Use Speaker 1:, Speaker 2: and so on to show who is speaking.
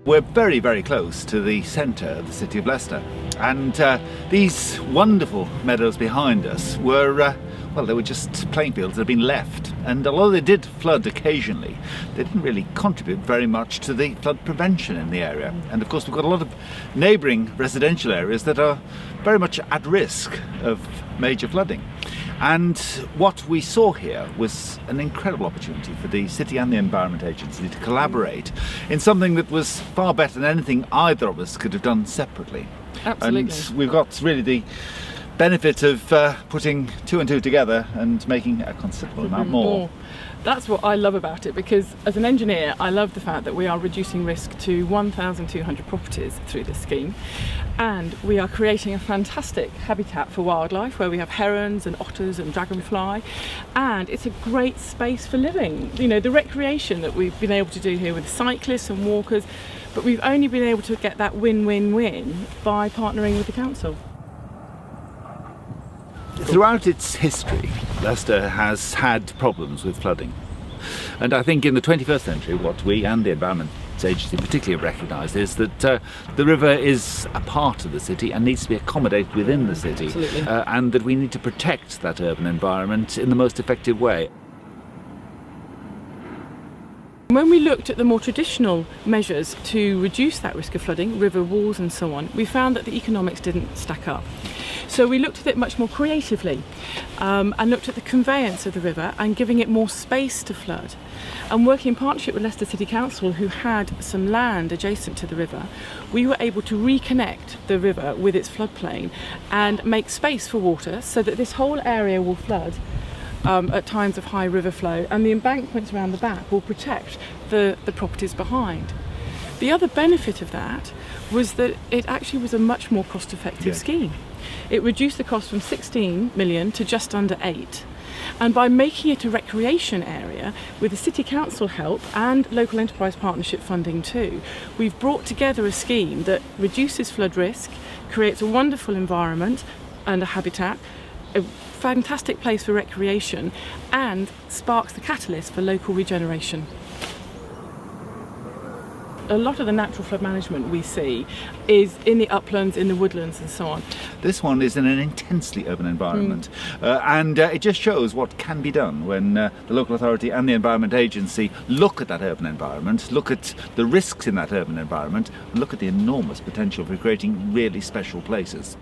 Speaker 1: We're very, very close to the centre of the city of Leicester, and these wonderful meadows behind us were, well, they were just playing fields that had been left, and although they did flood occasionally, they didn't really contribute very much to the flood prevention in the area. And of course we've got a lot of neighbouring residential areas that are very much at risk of major flooding. And what we saw here was an incredible opportunity for the city and the Environment Agency to collaborate in something that was far better than anything either of us could have done separately.
Speaker 2: Absolutely.
Speaker 1: And we've got really the benefit of putting two and two together and making a considerable amount more.
Speaker 2: That's what I love about it, because as an engineer I love the fact that we are reducing risk to 1,200 properties through this scheme, and we are creating a fantastic habitat for wildlife where we have herons and otters and dragonfly, and it's a great space for living. You know, the recreation that we've been able to do here with cyclists and walkers, but we've only been able to get that win-win-win by partnering with the council.
Speaker 1: Throughout its history, Leicester has had problems with flooding. And I think in the 21st century, what we and the Environment Agency particularly have recognised is that the river is a part of the city and needs to be accommodated within the city. And that we need to protect that urban environment in the most effective way.
Speaker 2: When we looked at the more traditional measures to reduce that risk of flooding, river walls and so on, we found that the economics didn't stack up. So we looked at it much more creatively and looked at the conveyance of the river and giving it more space to flood. And working in partnership with Leicester City Council, who had some land adjacent to the river, we were able to reconnect the river with its floodplain and make space for water so that this whole area will flood at times of high river flow, and the embankments around the back will protect the properties behind. The other benefit of that was that it actually was a much more cost-effective scheme. It reduced the cost from 16 million to just under 8. And by making it a recreation area, with the City Council help and local enterprise partnership funding too, we've brought together a scheme that reduces flood risk, creates a wonderful environment and a habitat, a fantastic place for recreation, and sparks the catalyst for local regeneration. A lot of the natural flood management we see is in the uplands, in the woodlands and so on.
Speaker 1: This one is in an intensely urban environment, and it just shows what can be done when the local authority and the Environment Agency look at that urban environment, look at the risks in that urban environment, and look at the enormous potential for creating really special places.